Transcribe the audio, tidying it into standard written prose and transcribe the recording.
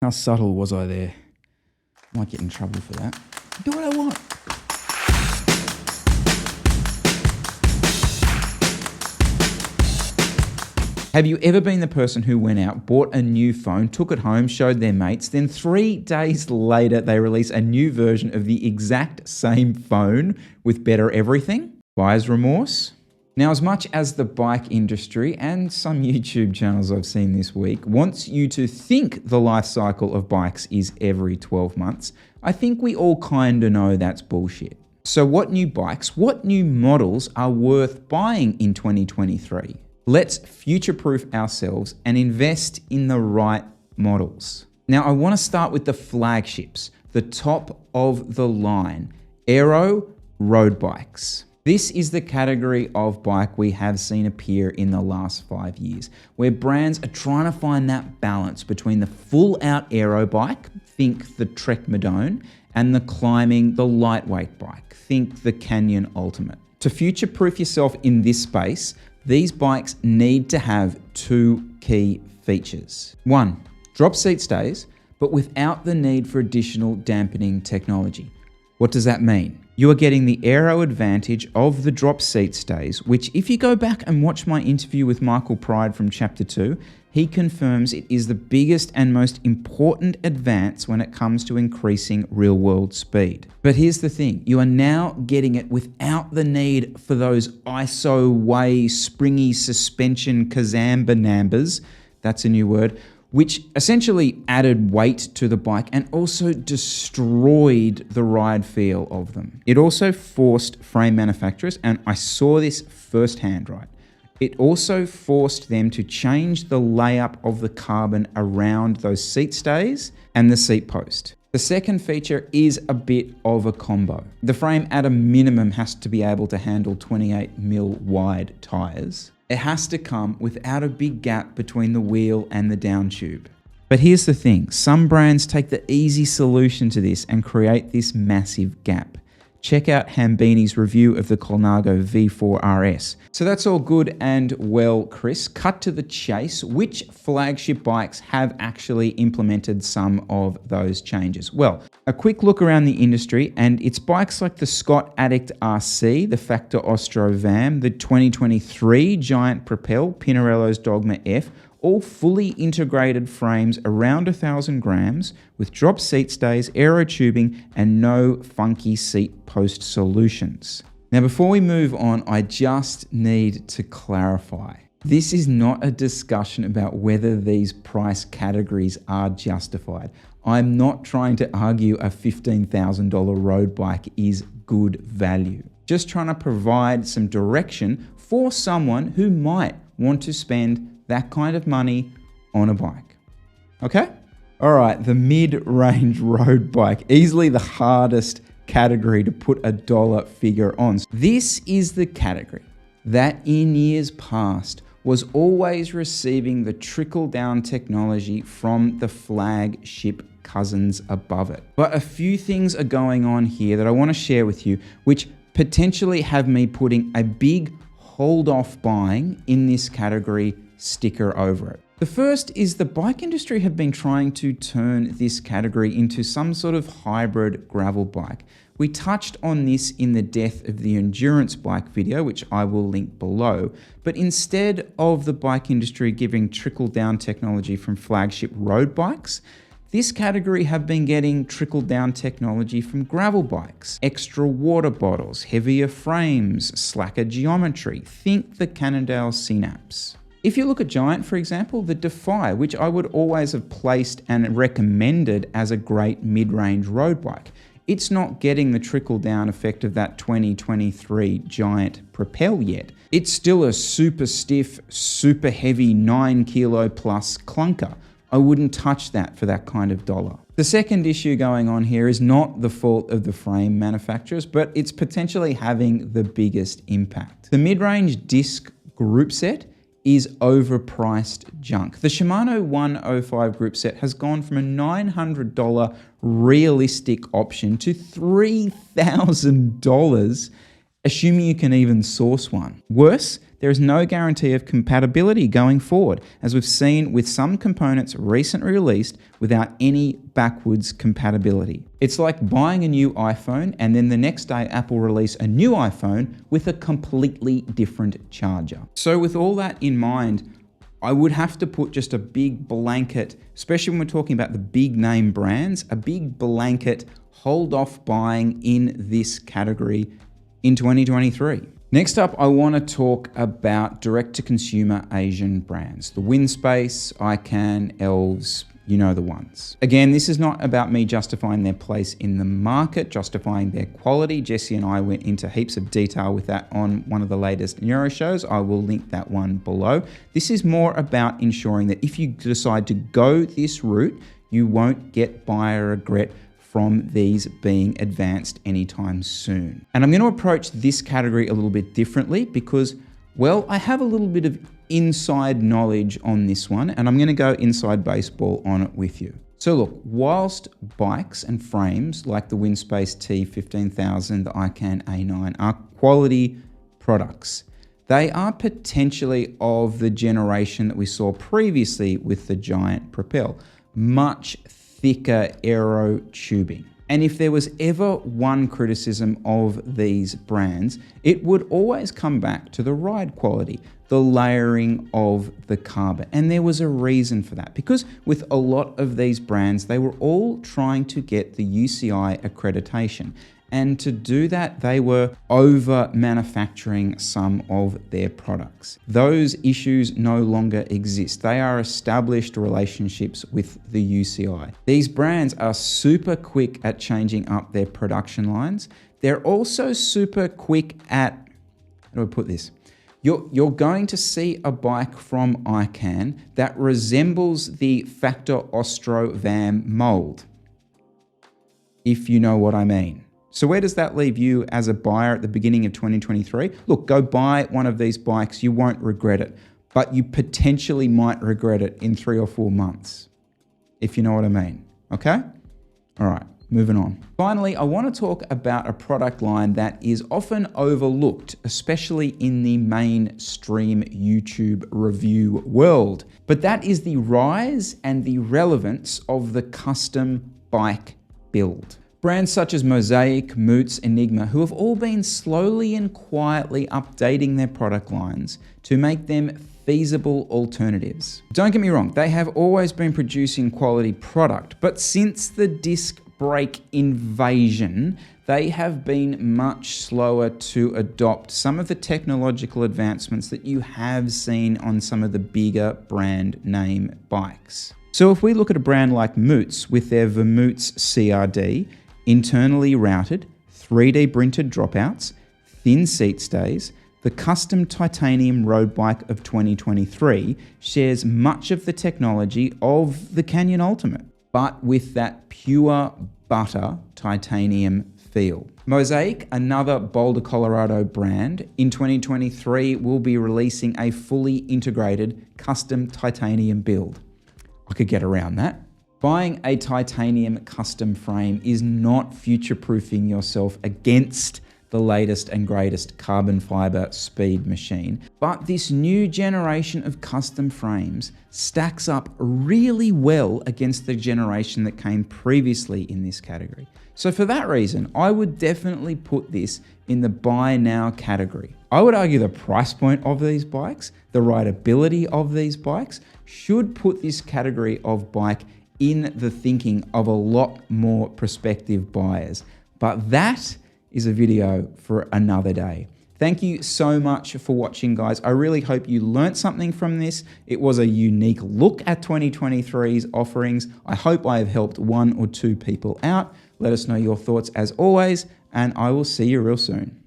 How subtle was I there? I might get in trouble for that. Do what I want. Have you ever been the person who went out, bought a new phone, took it home, showed their mates, then 3 days later they release a new version of the exact same phone with better everything? Buyer's remorse? Now, as much as the bike industry and some YouTube channels I've seen this week wants you to think the life cycle of bikes is every 12 months, I think we all kind of know that's bullshit. So what new bikes, what new models are worth buying in 2023? Let's future-proof ourselves and invest in the right models. Now, I want to start with the flagships, the top of the line, aero road bikes. This is the category of bike we have seen appear in the last 5 years, where brands are trying to find that balance between the full-out aero bike, think the Trek Madone, and the climbing, the lightweight bike, think the Canyon Ultimate. To future-proof yourself in this space, these bikes need to have 2 key features. 1, drop seat stays, but without the need for additional dampening technology. What does that mean? You are getting the aero advantage of the drop seat stays, which if you go back and watch my interview with Michael Pride from Chapter 2, he confirms it is the biggest and most important advance when it comes to increasing real-world speed. But here's the thing, you are now getting it without the need for those ISO way springy suspension kazamba-nambas, that's a new word, which essentially added weight to the bike and also destroyed the ride feel of them. It also forced frame manufacturers, and I saw this firsthand, right? It also forced them to change the layup of the carbon around those seat stays and the seat post. The second feature is a bit of a combo. The frame at a minimum has to be able to handle 28mm wide tires. It has to come without a big gap between the wheel and the down tube. But here's the thing, some brands take the easy solution to this and create this massive gap. Check out Hambini's review of the Colnago V4 RS. So that's all good and well, Chris. Cut to the chase. Which flagship bikes have actually implemented some of those changes? Well, a quick look around the industry, and it's bikes like the Scott Addict RC, the Factor Ostro VAM, the 2023 Giant Propel, Pinarello's Dogma F, all fully integrated frames around 1,000 grams with drop seat stays, aero tubing, and no funky seat post solutions. Now, before we move on, I just need to clarify. This is not a discussion about whether these price categories are justified. I'm not trying to argue a $15,000 road bike is good value. Just trying to provide some direction for someone who might want to spend that kind of money on a bike. Okay? All right, the mid-range road bike, easily the hardest category to put a dollar figure on. This is the category that in years past was always receiving the trickle-down technology from the flagship cousins above it. But a few things are going on here that I want to share with you, which potentially have me putting a big hold off buying in this category sticker over it. The first is the bike industry have been trying to turn this category into some sort of hybrid gravel bike. We touched on this in the Death of the Endurance Bike video, which I will link below, but instead of the bike industry giving trickle-down technology from flagship road bikes, this category have been getting trickle-down technology from gravel bikes, extra water bottles, heavier frames, slacker geometry. Think the Cannondale Synapse. If you look at Giant, for example, the Defy, which I would always have placed and recommended as a great mid-range road bike, it's not getting the trickle-down effect of that 2023 Giant Propel yet. It's still a super stiff, super heavy 9 kilo plus clunker. I wouldn't touch that for that kind of dollar. The second issue going on here is not the fault of the frame manufacturers, but it's potentially having the biggest impact. The mid-range disc group set is overpriced junk. The Shimano 105 group set has gone from a $900 realistic option to $3,000, assuming you can even source one. Worse, there is no guarantee of compatibility going forward, as we've seen with some components recently released without any backwards compatibility. It's like buying a new iPhone and then the next day Apple release a new iPhone with a completely different charger. So with all that in mind, I would have to put just a big blanket, especially when we're talking about the big name brands, a big blanket hold off buying in this category in 2023. Next up, I want to talk about direct-to-consumer Asian brands. The Winspace, iCan, Elves, you know the ones. Again, this is not about me justifying their place in the market, justifying their quality. Jesse and I went into heaps of detail with that on one of the latest Neuro shows. I will link that one below. This is more about ensuring that if you decide to go this route, you won't get buyer regret from these being advanced anytime soon. And I'm going to approach this category a little bit differently because, well, I have a little bit of inside knowledge on this one, and I'm going to go inside baseball on it with you. So look, whilst bikes and frames like the Winspace T15000, the iCan A9 are quality products, they are potentially of the generation that we saw previously with the Giant Propel, much thicker aero tubing. And if there was ever one criticism of these brands, it would always come back to the ride quality, the layering of the carbon. And there was a reason for that, because with a lot of these brands, they were all trying to get the UCI accreditation. And to do that, they were over manufacturing some of their products. Those issues no longer exist. They are established relationships with the UCI. These brands are super quick at changing up their production lines. They're also super quick at, how do I put this? You're going to see a bike from iCan that resembles the Factor Ostro VAM mold, if you know what I mean. So where does that leave you as a buyer at the beginning of 2023? Look, go buy one of these bikes. You won't regret it, but you potentially might regret it in 3 or 4 months, if you know what I mean. Okay? All right, moving on. Finally, I want to talk about a product line that is often overlooked, especially in the mainstream YouTube review world. But that is the rise and the relevance of the custom bike build. Brands such as Mosaic, Moots, Enigma, who have all been slowly and quietly updating their product lines to make them feasible alternatives. Don't get me wrong, they have always been producing quality product, but since the disc brake invasion, they have been much slower to adopt some of the technological advancements that you have seen on some of the bigger brand name bikes. So if we look at a brand like Moots with their Vermoots CRD, internally routed, 3D printed dropouts, thin seat stays, the custom titanium road bike of 2023 shares much of the technology of the Canyon Ultimate, but with that pure butter titanium feel. Mosaic, another Boulder, Colorado brand, in 2023 will be releasing a fully integrated custom titanium build. I could get around that. Buying a titanium custom frame is not future-proofing yourself against the latest and greatest carbon fiber speed machine, but this new generation of custom frames stacks up really well against the generation that came previously in this category. So for that reason, I would definitely put this in the buy now category. I would argue the price point of these bikes, the rideability of these bikes, should put this category of bike in the thinking of a lot more prospective buyers. But that is a video for another day. Thank you so much for watching, guys. I really hope you learned something from this. It was a unique look at 2023's offerings. I hope I have helped 1 or 2 people out. Let us know your thoughts as always, and I will see you real soon.